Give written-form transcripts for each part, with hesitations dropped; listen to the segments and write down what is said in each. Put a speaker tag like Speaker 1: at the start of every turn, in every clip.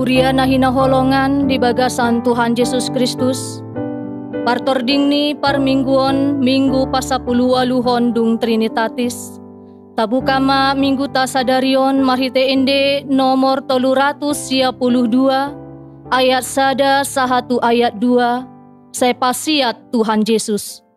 Speaker 1: Uria na hinaholongan di bagasan Tuhan Yesus Kristus. Partording ni parmingguon minggu pasapulualuhon dung Trinitatis. Tabu kama minggu tasadarion marhite ende nomor 352 ayat 1 sahatu ayat 2. Saya pasiat Tuhan Yesus.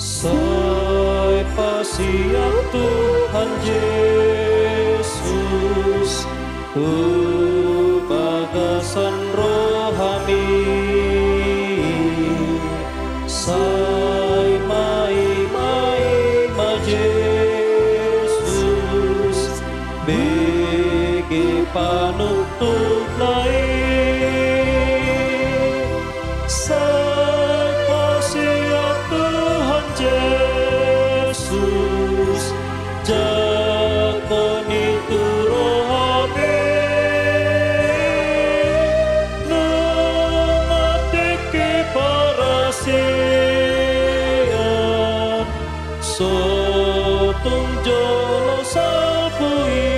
Speaker 2: Saya pasiat Tuhan Yesus, bagasan rohani. Saya mai Yesus, bagi panutup lain. Yesus, jakoni turohame, namateke parasian, sotung jolo salpui,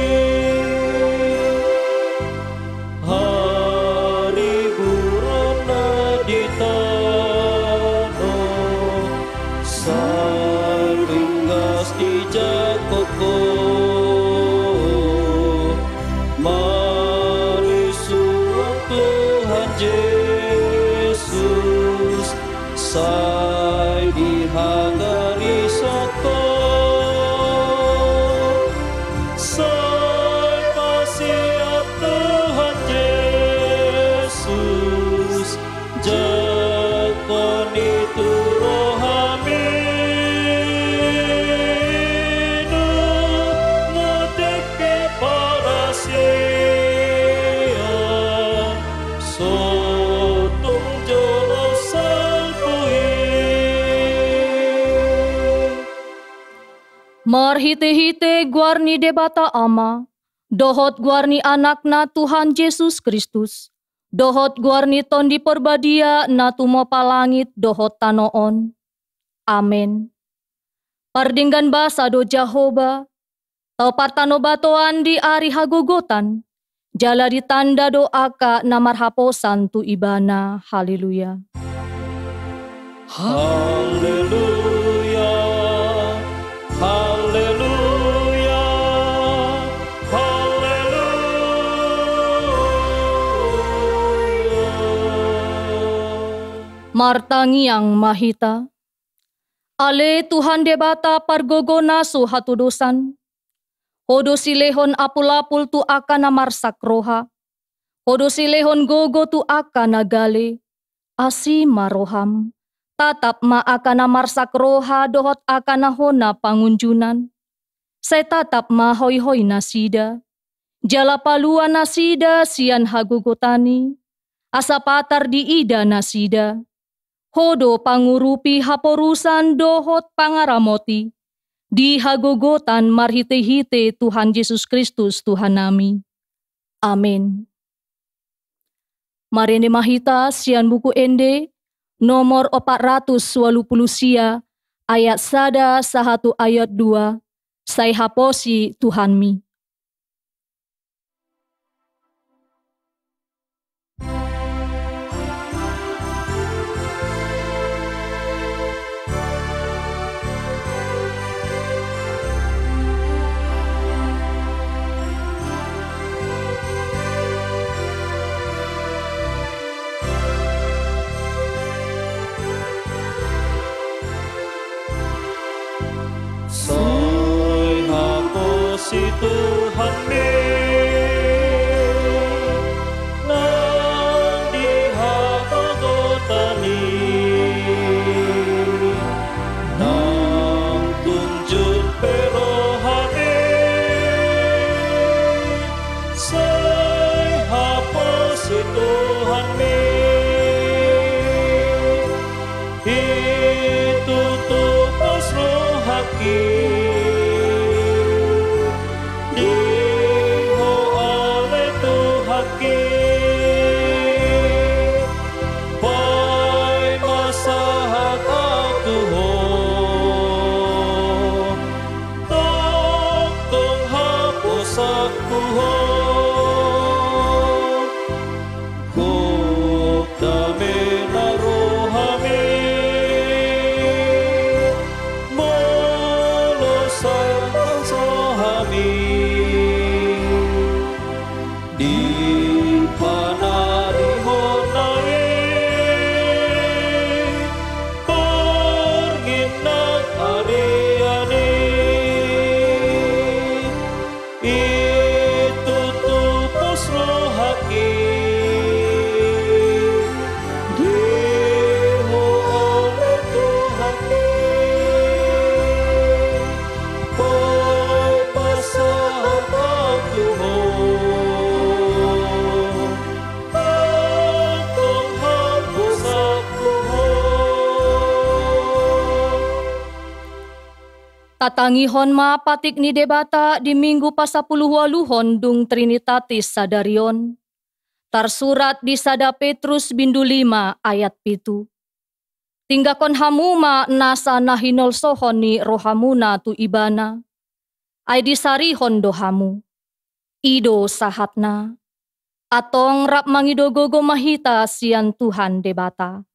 Speaker 2: hari burana di tanah, di Jakoko, mari suang Tuhan Yesus, saya dihagari soko, saya pasiat Tuhan Yesus, jakoni turohami.
Speaker 1: Marhite-hite guarni debata ama, dohot guarni anakna Tuhan Yesus Kristus, dohot guarni tondi perbadia na tumo palangit dohot tanoon. Amen. Pardinggan basa do Jahoba, tau partano batoan di ari hagogotan, jala ditanda doaka na marhaposan tu ibana. Haleluya.
Speaker 2: Haleluya. Haleluya, haleluya.
Speaker 1: Martangiang mahita, ale Tuhan debata pargogona su hatudosan, hodo silehon apul-apul tu akan namarsak roha, hodo silehon gogo tu akan nagale, asi maroham. Tatap ma akan namarsak roha dohot akan nahona pangunjunan. Saya tatap ma hoy-hoy nasida. Jala palua nasida sian hagugotani. Asa patar di ida nasida. Hodo pangurupi haporusan dohot pangaramoti. Di hagogotan marhite-hite Tuhan Yesus Kristus Tuhan nami. Amin. Marene mahita sian buku ende. Nomor 480 ayat 1 sahatu ayat 2. Saya haposi Tuhan mi.
Speaker 2: Saya haposi Tuhan mi, nang dihagogotani, nang tunjun perohani. Saya haposi Tuhan mi, haki diho ale tu haki pai masahat aku ho tong hapus aku ho
Speaker 1: Tatangihon mapatik ni debata di minggu pasapuluh-waluhon dung Trinitatis sadarion. Tersurat di Sada Petrus bindu 5 ayat 7. Tinggakon hamuma nasa nahinol sohon ni rohamuna tu ibana. Ay disarihon dohamu. Ido sahatna. Atong rap mangidogogo mahita sian Tuhan debata.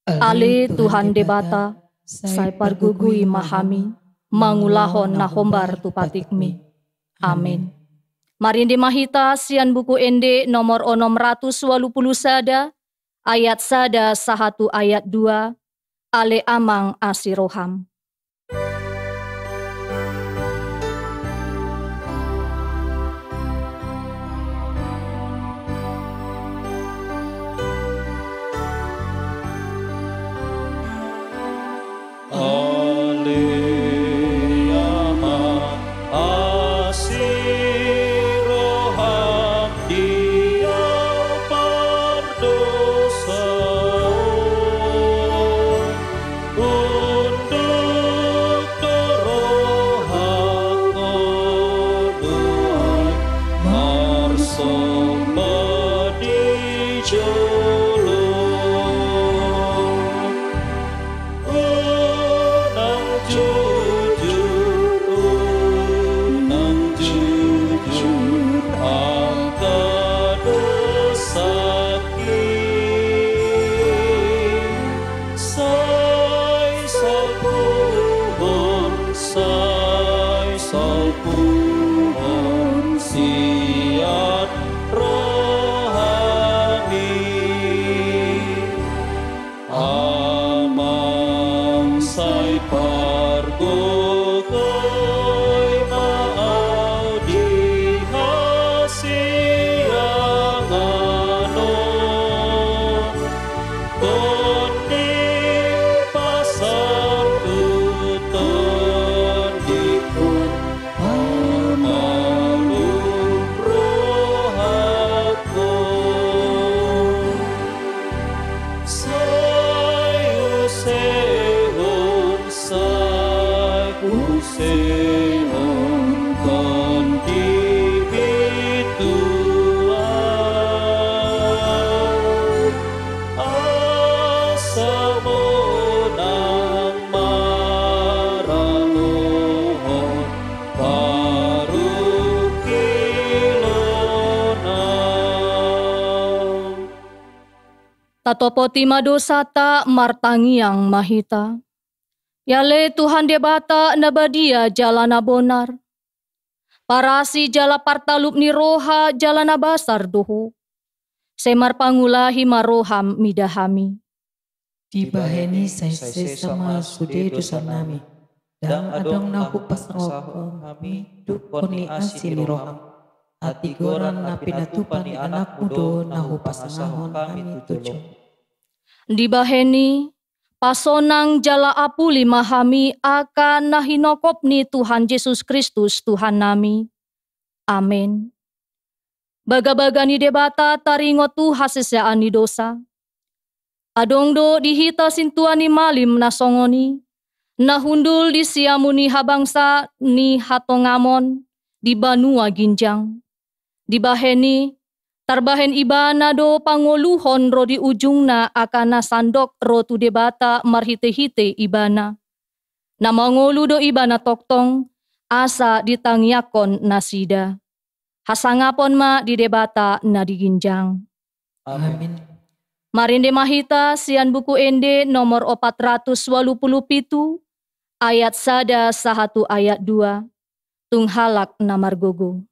Speaker 1: Ale Tuhan debata, say pargugui mahami. Mangulahon na hombar tu patikmi. Amin. Marindi mahita sian buku ende nomor 680 sada, ayat sada 1 ayat 2, ale amang asiroham. Tatopo tima dosa ta martangiang mahita. Yale Tuhan debata nabadia jalana bonar. Parasi jala partalup ni roha jalana basar doho. Semar pangulahi maroham midahami.
Speaker 3: Dibaheni say sama sude dosa nami. Dan adong nahupas roham kami dukoni asili roham. Hati goran napi natupani anak mudo nahupas ngahon kami tujuh.
Speaker 1: Dibaheni pasonang jala apuli mahami akan nahinokop ni Tuhan Yesus Kristus Tuhan nami. Amin. Baga-bagani debata taringo tu hasesaan ni dosa. Adongdo dihita sintuani malim nasongoni. Nahundul di siamuni habangsa ni hatongamon di banua ginjang. Di baheni tarbahen ibana do pangoluhon ro di ujungna akana sandok ro tu debata marhite-hite ibana. Na mangolu do ibana toktong asa ditangyakon nasida. Hasangapon ma di debata na di ginjang.
Speaker 3: Amin.
Speaker 1: Marinde mahita sian buku ende nomor 487 ayat 1 sahatu ayat 2 tunghalak namargogo.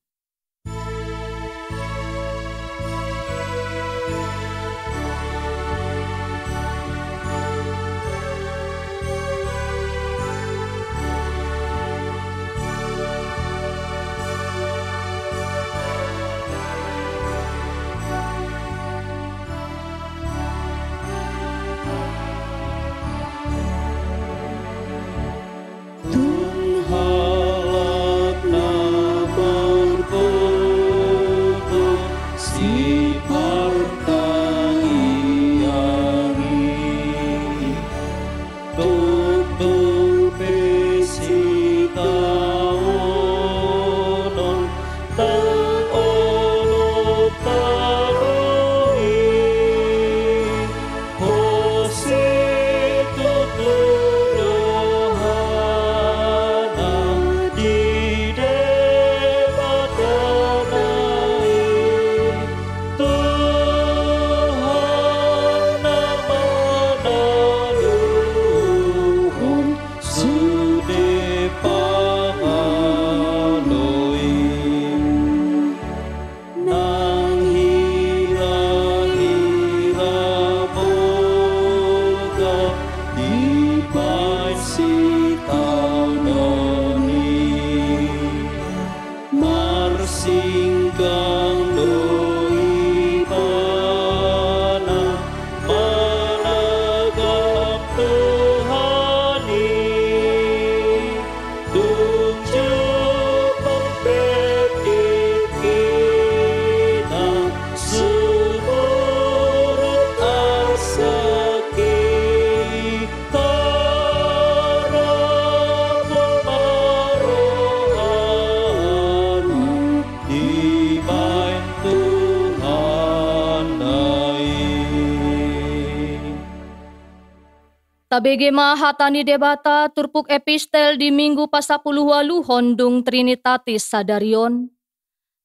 Speaker 1: Tabege mahatani debata turpuk epistel di minggu pasapuluh hondung Trinitatis Sadarion.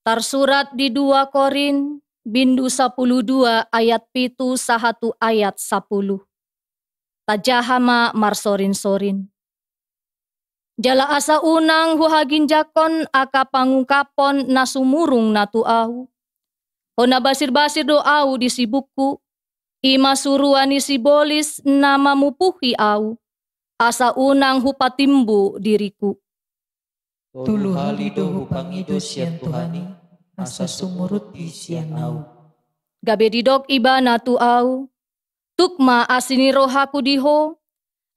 Speaker 1: Tarsurat di 2 Korin bindu 12 ayat pitu sahatu ayat 10. Tajahama marsorin-sorin. Jala asa unang huhagin jakon aka pangungkapon nasumurung natuau. Hona basir-basir doau di sibukku. Ima suruani sibolis nama mupuhi au, asa unang hupatimbu diriku.
Speaker 3: Tulu halido hupangido sian Tuhani, asa sumurut di sian au.
Speaker 1: Gabe didok iba natu au, tukma asini rohaku diho,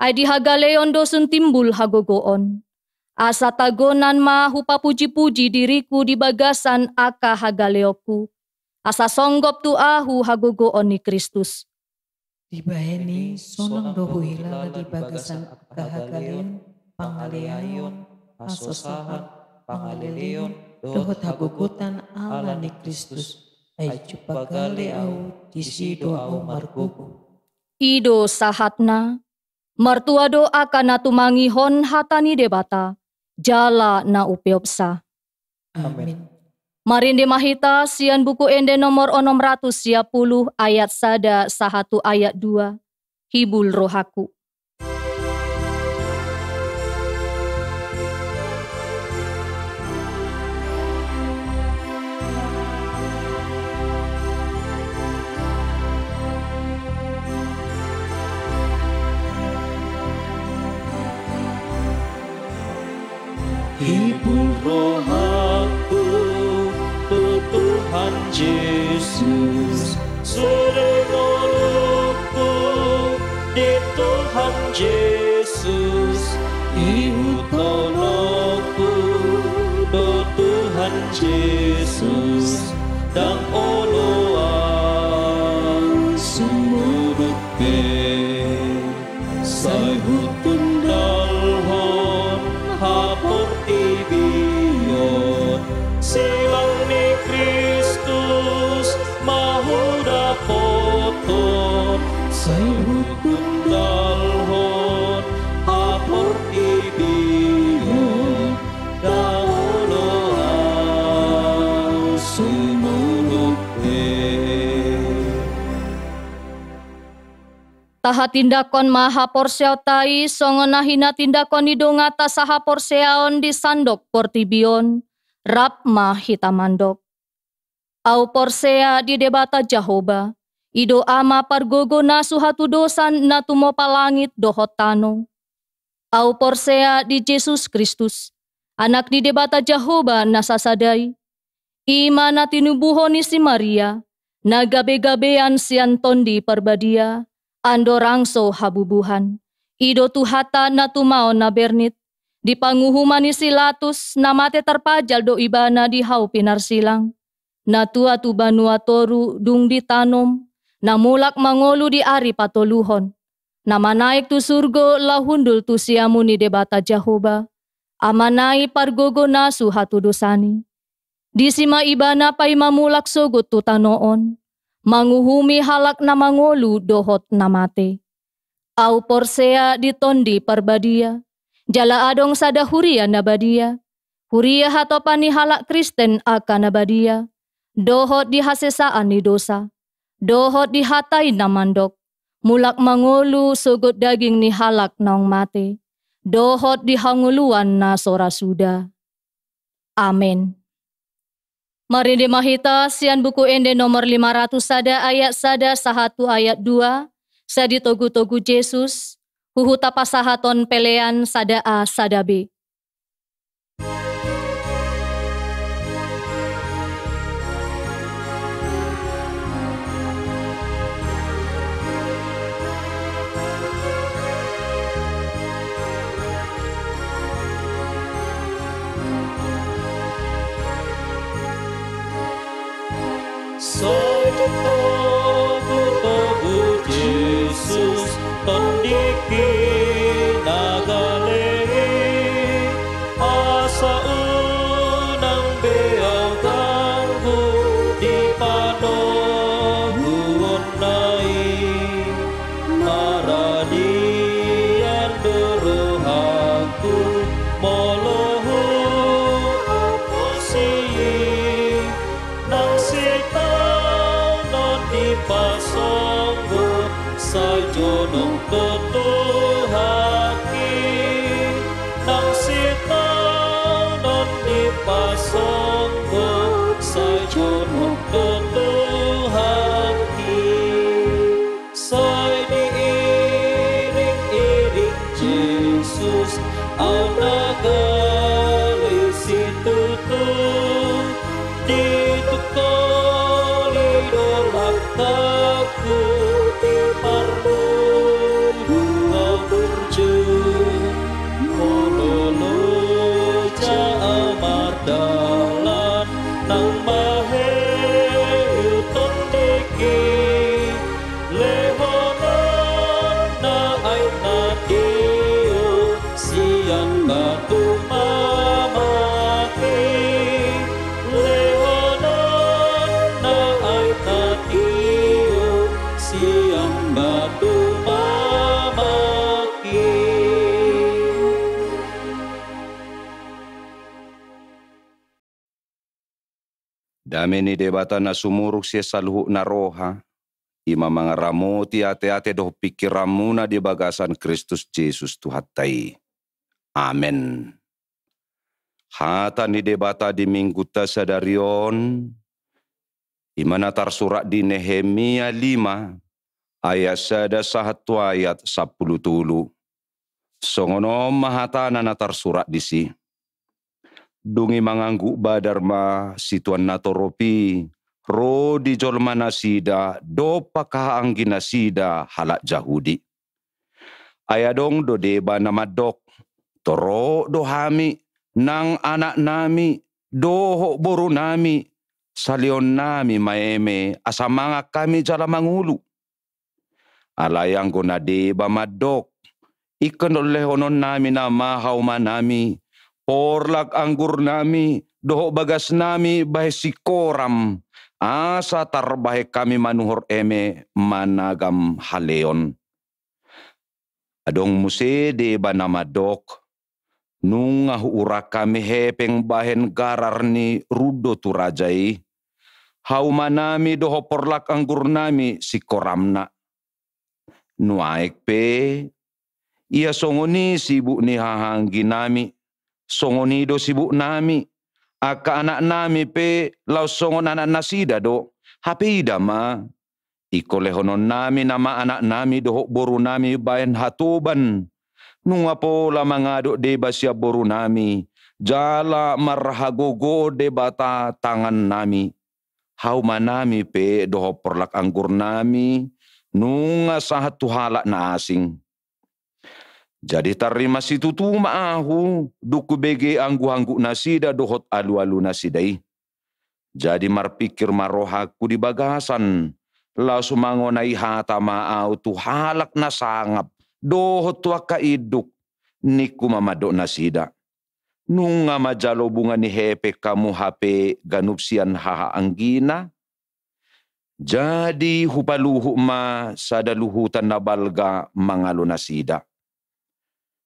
Speaker 1: ay dihagaleon dosun timbul hagogoon. Asa tagonan ma hupapuji-puji diriku di bagasan aka hagaleoku. Asa songgop tu ahu hagogoon ni Kristus.
Speaker 3: Dibaheni sonong dohu hilala di bagasan kahagaleon, pangaleayon, asosahan, pangaleleon, dohot hagogotan ala ni Kristus. Ay cupagale au disido au margogo.
Speaker 1: Ido sahatna, mertua doa kana tumangihon hatani debata, jala na upeopsa.
Speaker 3: Amin.
Speaker 1: Marinde mahita sian buku ende nomor 610 ayat 1 sahatu ayat 2. Hibul rohaku.
Speaker 2: Hibur rohaku Tuhan Yesus, serenolku di Tuhan Yesus, ihutonoku do Tuhan Yesus, dan oloan sumurut be, sai hutun dal
Speaker 1: Saha tindakon maha porseao tai songonahina tindakon idongata saha porseaon di sandok portibion rap mahita mandok. Au porsea di debata Jahoba, ido ama pargogo na suhatu dosan na tumopa langit dohot tano. Au porsea di Yesus Kristus, anak di debata Jahoba na sasadai. Ima na tinubuhon ni si Maria, na gabe-gabean si Anton di perbadia, ando rangso habubuhan. Ido tuhata na tumao na bernit, di panguhuman ni Silatus na mate terpajal do ibana di hau pinarsilang. Na tua tu banua toru dung ditanom, na mulak mangolu di ari patoluhon. Na manaik tu surgo lahundul tu siamu ni debata Jahoba, amanai pargogo nasu hatu dosani. Di sima ibana pay mamulak sogot tu tanoon, manguhumi halak na mangolu dohot na mate. Au porsea di tondi perbadia, jala adong sada huria na badia, huria hatopan ni halak Kristen akan na badia, dohot di hasesaan ni dosa, dohot di hatai na mandok, mulak mangolu sogot daging ni halak naong mate, dohot di hanguluan na sora suda. Amin. Marindi mahita sian buku ende nomor 500 sada ayat sada sahatu ayat 2, sadi togu-togu Yesus, huhuta pasahaton pelean sada A sada B.
Speaker 2: Soy togu Yesus tondiki nagale asa unang beaw ganggu di panohuon nai maradian duruhaku molohu aku siyi nang sitau non di pasonggo sajonong tutuhaki nang sitau non di pasonggo sajonong tutuhaki say diiring-iring Yesus au nagali situtu ditukoli dolak takut di parmulu burju mololo ja amar dalan nang maheu tondeki lehonan na ay na dio siang batu mamaki lehonan na ay na dio siang batu mamaki.
Speaker 4: Dami ni debata na sumuruk siya sa luhuk na roha, ima mga ramuti ate-ate doh pikiramu na di bagasan Kristus Jesus tuhatay. Amen. Hata ni debata di minggu ta sa darion, ima na tarsurat di Nehemia 5, ayat sada sahatu ayat 10 tulu. Songono mahatana na tarsurat di si. Dungi manganggu badarma situan natoropi, ro di jolma nasida, do pakaanggi nasida halak Jahudi. Ayadong do deba namadok, toro do hami, nang anak nami, do boru nami, salion nami maeme, asamanga kami jala mangulu. Alayang go na deba madok, ikan oleh onon nami na mahaw manami, porlak anggur nami, doho bagas nami bahe sikoram, asa tarbahe kami manuhor eme managam haleon. Adong muse deba namadok, nung ura kami hepeng bahen garar ni rudo tu rajai, hau manami doho porlak anggur nami sikoramna. Nuaik pe, ia songoni sibuk ni hahanggi nami, songoni do sibuk nami, aka anak nami pe lau songon anak nasida do, hape ida ma, iko lehonon nami nama anak nami dohok boru nami bayan hatoban, nunga po lamangado deba siya boru nami, jala marhagogo debata tangan nami, hauma nami pe dohok porlak anggur nami, nunga sahat tuhala na asing. Jadi tarima situ tu maahu, duku bege anggu-anggu nasida dohot alu-alu nasidai. Jadi marpikir marohaku di bagasan, lau sumangonai hata maau tu halak nasangap, dohot tuaka iduk, niku mamadok nasida. Nunga majalo bunga ni hepe kamu hape ganupsian haha anggina. Jadi hupaluhu ma sadaluhutan na balga mangalo nasida.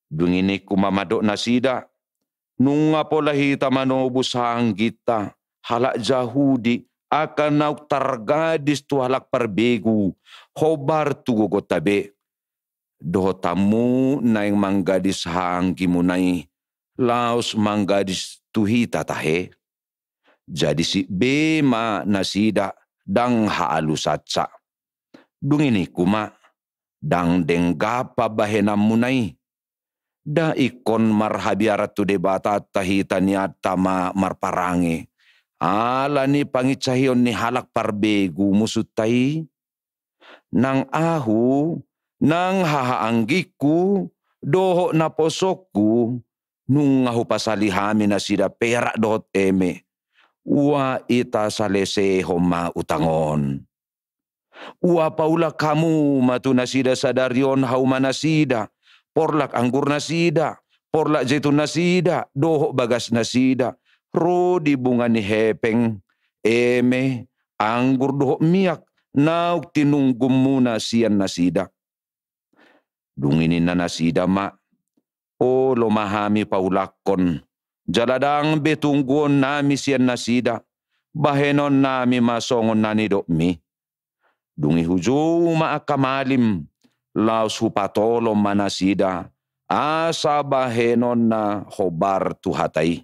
Speaker 4: Dungini kumamadok nasida, nunga pola hita manobus hanggita, halak jahudi, akan nauk targadis tu halak parbegu, hobar tu gogotabe. Doho tamu na yung manggadis hanggi mo nai, laos manggadis tu hita tahe. Jadi si bema nasida, dang haalusatsa. Dungini kuma, dang denggapa bahenam mo nai. Da ikon marhabiarat tu debata tahita niata ma marparange. Ala ni pangitsahion ni halak parbegu musutai. Nang ahu, nang hahaanggiku, doho na posokku, nung ahu pasalihami na sida perak dohot eme. Ua ita saleseho ma utangon. Ua paula kamu matu nasida sadarion hauma nasida. Porlak anggur nasida, porlak zaitun nasida, dohok bagas nasida, rodi bunga ni hepeng, eme, anggur dohok miak, nauk tinunggum muna sian nasida. Dunginin na nasida ma, o lomahami paulakon, jaladang betungguon nami sian nasida, bahenon nami masongon nanidok mi. Dungi hujo maakamalim, laos hupatolom manasida, asa bahenon na hobar tuhatay.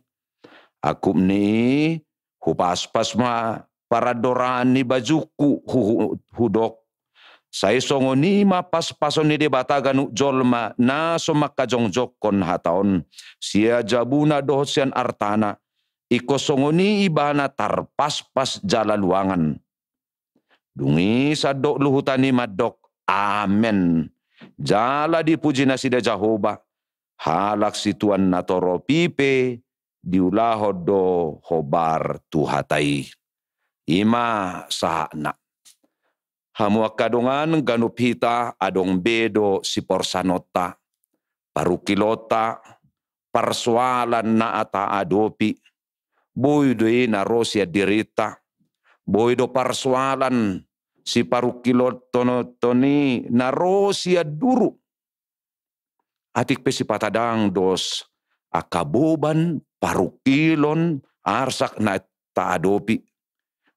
Speaker 4: Akum ni hupaspas ma paradoran ni bajuku hudok. Say songo ni mapaspason ni debata ganuk jolma na somakajongjokkon hataon. Sia jabuna dohosian artana. Iko songo ni ibana tarpaspas jala luangan. Dungi sadok luhutani madok. Amen. Jala dipuji na sida Jehovah. Halak si Tuan na toro pipe diulahod do hobar tuhatay. Ima sahana. Hamuak kadongan ganup hita adong bedo si porsanota. Parukilota. Persoalan na ata adopi. Boy doy na rosya dirita. Boy do persoalan si parukilot toni narosia duru. Atik pe si patadang dos akaboban parukilon arsak na taadopi.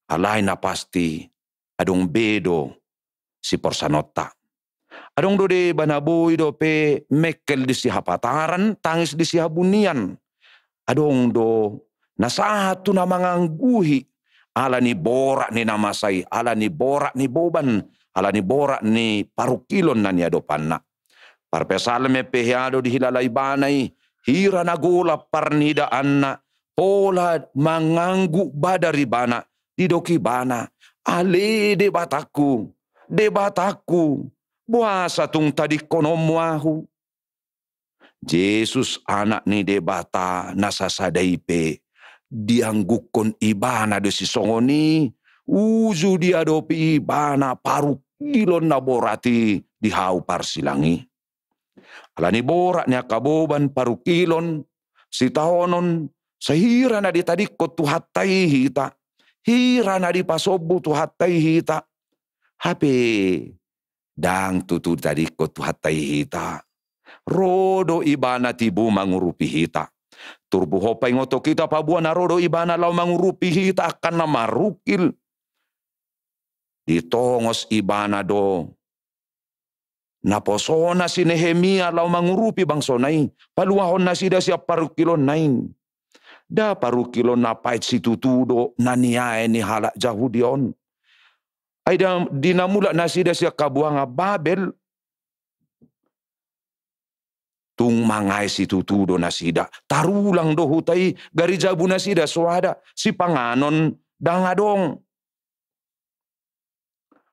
Speaker 4: Alay na pasti adong bedo si porsanota. Adong do de banaboy do pe mekel di si hapataran tangis di si habunian. Adong do nasatu na mangangguhi. Ala ni borak ni namasay, ala ni borak ni boban, ala ni borak ni parukilon na niya dopan na. Parpesalme pehiado di hilalay banay, hira na gula parnidaan na, pola manganggu badari bana, didoki bana, ale debataku, buasa tung tadi konomuahu. Jesus anak ni debata nasasadaipe, dianggukon ibana do si songoni, uzu diadopi ibana parukilon na borati dihau parsilangi. Alani borak niya kaboban parukilon, si taonon, sahira na ditadikot tuhatay hita, hira na dipasobu tuhatay hita, hape dang tutu tadikot tuhatay hita, rodo ibana tibu mangurupi hita. Turbo hopay ngoto kita pabuan na rodo ibana lau mangurupi hita akan na marukil. Ditongos ibana do Naposona si Nehemia lau mangurupi bangsonay. Paluahon na sida siya parukilon nain. Da parukilon na pait si tutudo na niyae ni hala Jahudion. Ay dinamula na sida siya kabuanga Babel. Tung mangay si tutudo na sida. Tarulang do hutay garijabu na sida suada si panganon dangadong.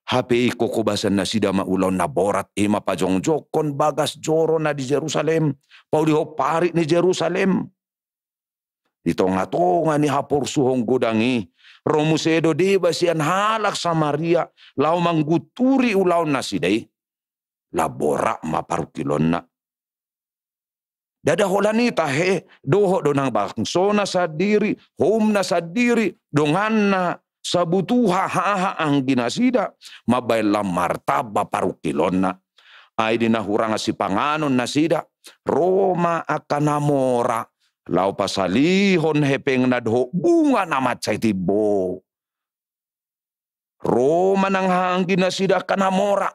Speaker 4: Hape ikukubasan na sida maulaw na borat ima pajongjok kon bagas joro na di Jerusalem. Pauliho pari ni Jerusalem. Dito nga to nga ni hapor suhong gudangi. Romusedo diba siyan halak sa Maria. Lau mangguturi ulaw na siday. Labora maparukilon na. Dadaholan ni tahe. Doho do ng bangso na sa diri. Home na sa diri. Dongan na. Sa butuha haha ang ginasida, mabayla martaba parukilon na. Ay dinahurang si panganon na sida, Roma akanamora, lau pasalihon hepeng nadho bunga namat sa itibo. Roma nang hangin na sida kanamora,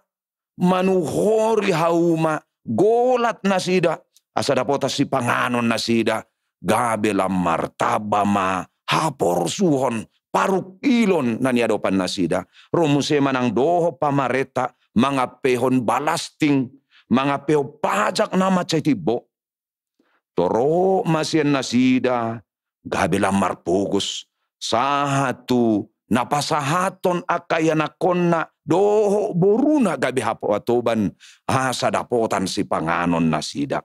Speaker 4: manuhori hauma, golat na sida, asa dapotas si panganon na sida, gabela martaba ma, hapor suhon, parukilon na niadopan na sida. Rumusema ng doho pamareta, mga pehon balasting, mga peho pajak na matsaytibo. Toro masyan na sida, gabilang marpugos, sahatu, napasahaton akayanakon na doho buruna gabi hapo atuban, sa dapotan si panganon na sida.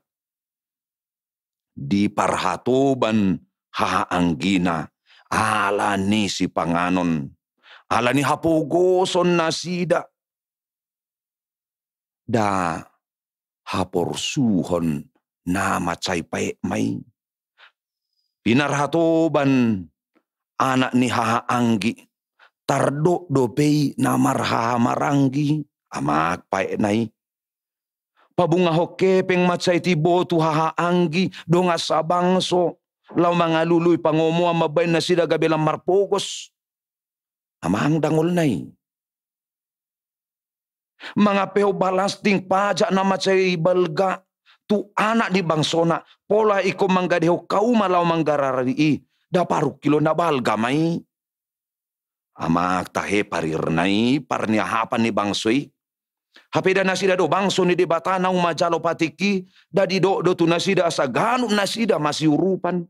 Speaker 4: Di parhatuban haanggina, ala ni si panganon, ala ni hapugoson na sida. Da haporsuhon na matsaypay may. Pinarhatoban anak ni haanggi, tardo dopey na marhamaranggi, amak pay nay. Pabunga hokepeng matsay tibo tu haanggi, donga sabangso. Lau mga luluy pangomo mabay na sida gabilang marpogos. Amang dangol nay. Mga peo balasting pajak na matsay balga. Tu anak di bangsona. Pola iko manggadiho kauma lau manggarari. Da parukilo na balga may. Amak tahe parirnay parniahapan ni bangsoy. Hapida na sida do bangso ni di batanaw majalo patiki. Dadi do tu na sida asa ganong na sida masih urupan.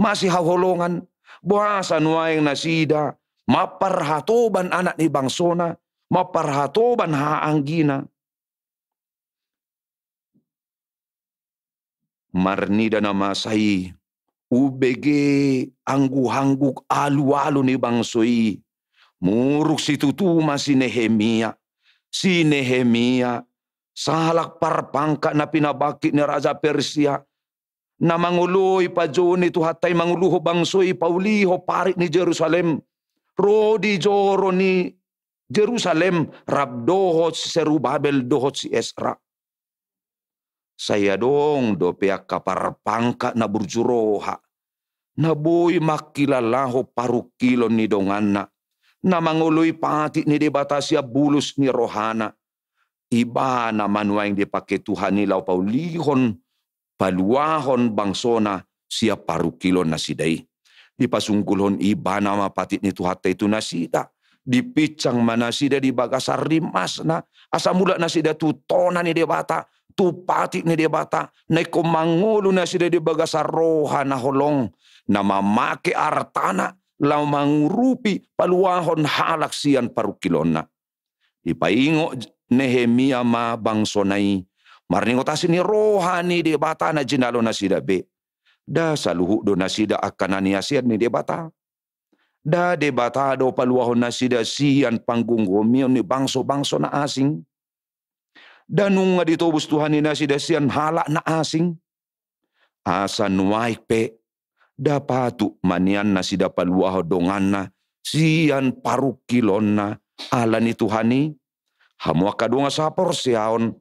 Speaker 4: Masih haholongan, buhasan waeng nasida, maparhatoban anak ni bangsona, maparhatoban haanggina. Marnida na masay, ubege anggu-hangguk alu-alu ni bangsoy, muruk si tutuma si Nehemia. Si Nehemia, salak parpangka na pinabakit ni Raja Persia, na manguloy pa Joni tu hatay manguluho bangsoy pauliho parit ni Jerusalem. Rodi joro ni Jerusalem rabdohot si Serubabel dohot si Esra. Saya dong do pihak kaparpangka na burjuroha. Na boy makilalaho parukilon ni donganna. Na manguloy pati ni debatasya bulus ni rohana. Iba naman waing dipaketuhan nilaw paulihon paluahon bangsona siya parukilon na siday. Ipasungkulhon iba na mapatit ni tuhatay ito na sida. Dipitsang manasida di bagasar rimas na. Asa mula na sida tutona ni debata. Tupatit ni debata. Na ikumangulo na sida di bagasar roha na holong. Na mamake artana. Lau mangurupi paluahon halak siyan parukilon na. Ipaingo Nehemia ma bangsonay. Marningotasin ni rohani di bata na jinalo na sida be. Da saluhu do na sida akan niasian ni di bata. Da di bata do paluahon na sida siyan panggunggumion ni bangso-bangso na asing. Da nung nga ditubos Tuhan ni na sida siyan hala na asing. Asa nuwaik pe. Da patu manian na sida paluaho dongan na siyan parukilon na ala ni Tuhan ni. Hamua kadunga sa porsiaon.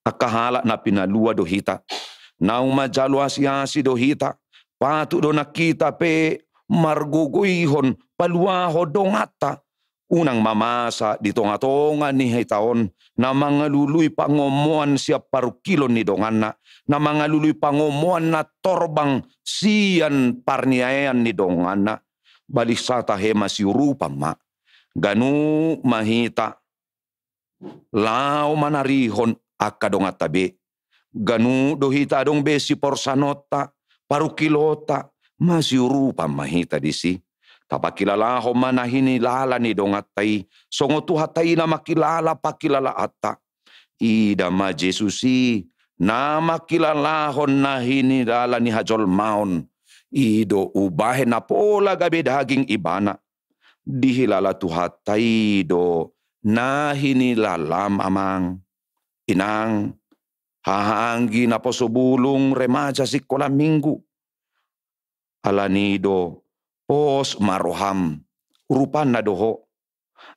Speaker 4: Akahala na pinalua dohita. Nau majalo asi dohita. Patu do nakita pe marguguyhon paluaho dongata. unang mamasa di tonga-tonga ni taon na mga luluy pangomuan siya parukilon ni dongan na mga luluy pangomuan na torbang siyan parniayan ni dongan na balisata hemas yurupa ma ganu mahita lao manarihon akadong atabi ganu dohita dong besi porsanota parukilota mas yurupa mahita disi tapakilalaho man na hinilala ni dongatay, songo tuhatay na makilala pakilala ata. Ida ma Jesusi, na makilalahon na hinilala ni hajol maon. Ido ubahe na pola gabi daging ibana. Dihilala tuhatay do na hinilalam amang. Inang, hahanggi na po subulong remaja si kolaminggu. Alanido, Pos maroham, urupan na doho.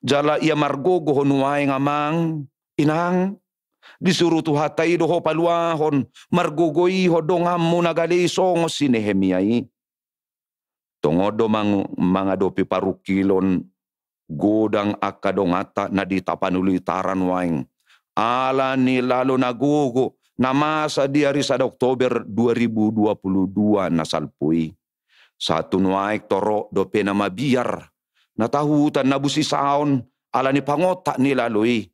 Speaker 4: Jala ia margogo honuay ngamang, inang, disuru tuhatay doho paluahon, margogoy hodongam mo nagalisong si Nehemiay. Tungodo mga dopi parukilon, godang akadongata na ditapanulitaran waing, ala ni lalo nagugo, namasa diari sa Oktober 2022 na salpuy. Sa tunuay toro do penamabiyar, natahutan na busisaon, ala ni pangota ni laloy.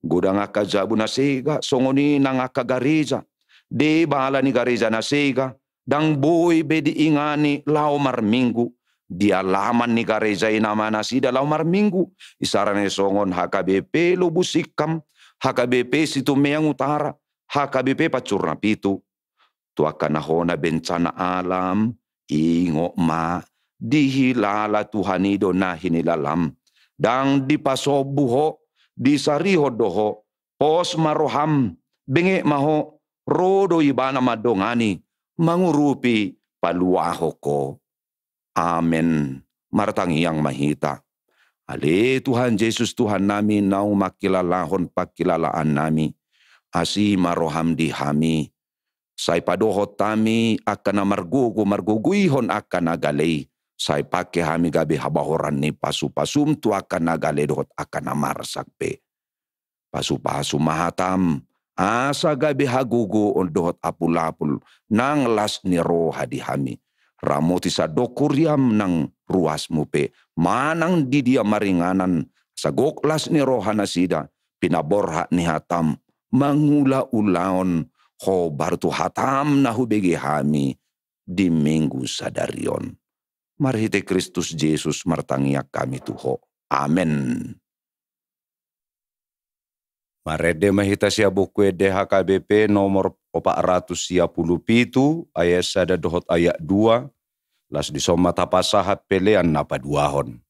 Speaker 4: Guda nga kajabu na sega, songoni na nga kagariza, de bala ni gariza na sega, dang boy bedi ingani lao marminggu, di alaman ni gariza inaman na sida lao marminggu, isara ni songon HKBP lubusikam, HKBP situmeang utara, HKBP pacurna pitu, tuaka na ho na bencana alam, ingo ma dihilala tuhanido na hinilalam dang dipasobuho disariho doho pos maroham benge maho rodo ibana madongani mangurupi paluaho ko. Amen. Martangiyang mahita. Ale Tuhan Yesus Tuhan namin nau makilalahon pakilalaan nami asi maroham di hami. Say padohot tami akan na marguguyhon akan nagalay. Say pake hami gabi habahoran ni pasupasum tu akan nagalay dohot akan namarsakpe. Pasupasum mahatam asa gabi hagugu on dohot apulapul nang las ni roha di hami. Ramoti sa dokuriam nang ruas mupe manang di dia maringanan sa goklas ni roha na sida pinaborha ni hatam mangula-ulaon ho bartu hatam na hubegi hami di minggu sadarion. Marhite Kristus Jesus martangiak kami tuho. Amen. Marede mahita siya bukwe de HKBP nomor 417 ayat sada dohot ayat 2 las disoma tapasahat pelean napaduahon.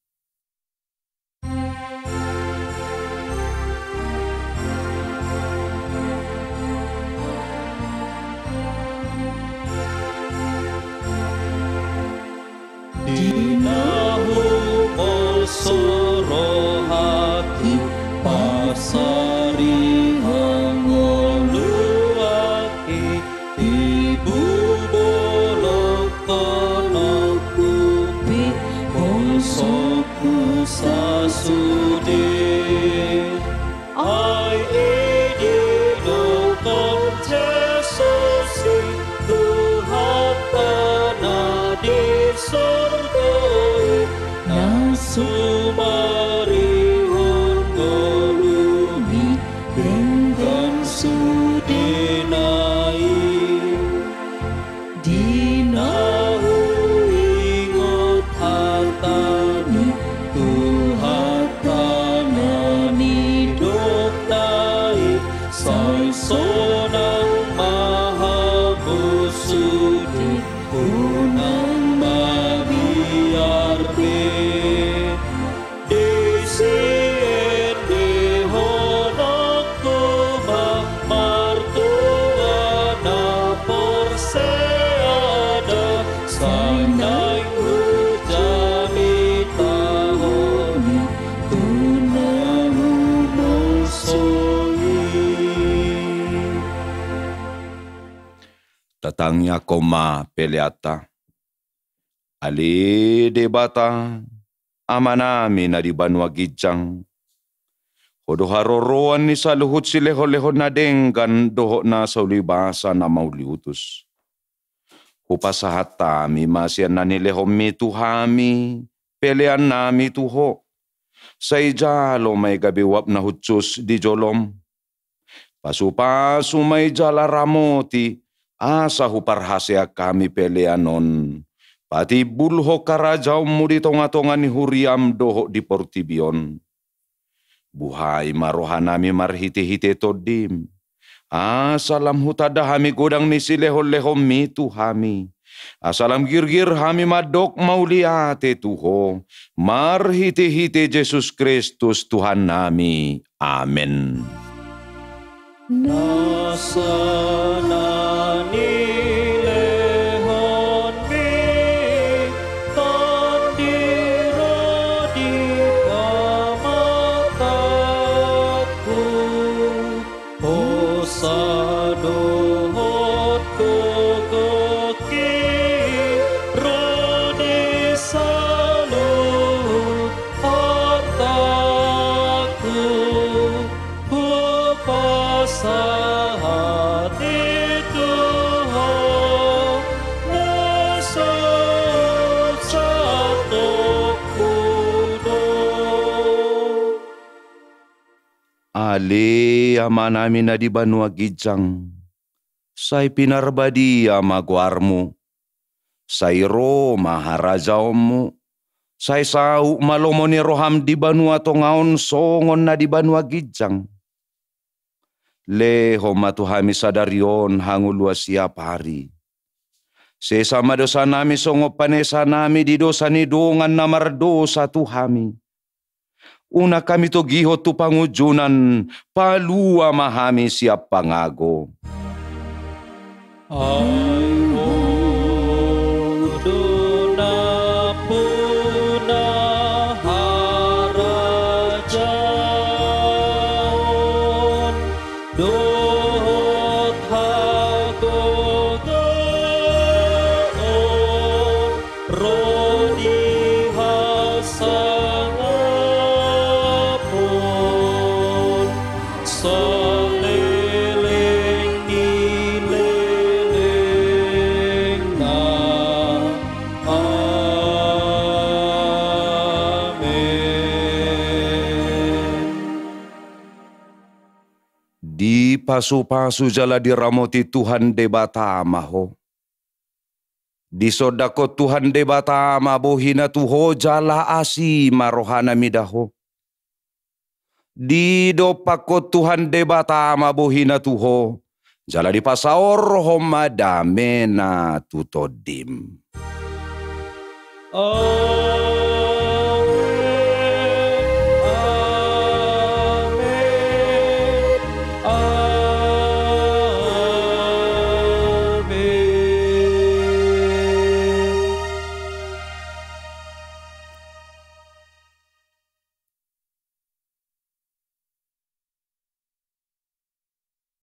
Speaker 2: Sorohati pasari hangoluati ibu bolok tanakupi konsoku sasude ai idinokan Jesusi Tuhan tanah di sorgoi sumari hongolumi dengan sudinai dinahu ingot hatani Tuhan tanani doktai sai sonang maha musudi unang mabiar
Speaker 4: Tatangnya koma peleata. Ali debata ama nami na di banwa gijang. Hodo haroroan ni sa luhut si leho-leho na denggan doho na sa ulibasa na mauliutos. Hupasahat tami masian na nileho mi tuhami, pelean nami tuho. Sa ijalo may gabiwap na hutsus di jolom. Pasu-pasu may jala ramoti, asa huparhasya kami peleanon. Pati bulho karajaw mo di tonga-tonga ni huriam doho di portibion. Buhay marohan nami marhiti-hiti todim. Asalam hutada hami godang ni sileho-leho mi tuhami. Asalam girgir hami madok mauliate tuho. Marhiti-hiti Jesus Kristus Tuhan nami. Amen.
Speaker 2: Nasana nilehon mi tandiro di pamataku osadohot kogoki rodi salut hartaku saat itu nasab satu kudo.
Speaker 4: Ali ama namin na di banwa gijang, say pinarbadi amagwarmo, say ro maharajaw mo, say sau malomo ni roham di banwa tongaon songon na di banwa gijang. Leho matuhami sadarion hangulwa siap hari. Sesama dosa nami songo panesa nami di dosa ni dongan na mardosa tuhami. Una kami to giho tu pangujunan, palua mahami siap pangago. Di pasu-pasu jala diramoti Tuhan debata maho. Di sodako Tuhan debata mabohina tuho jala asi marohana midaho. Di dopako Tuhan debata mabohina tuho jala di pasaor homadame na tutodim.
Speaker 2: Oh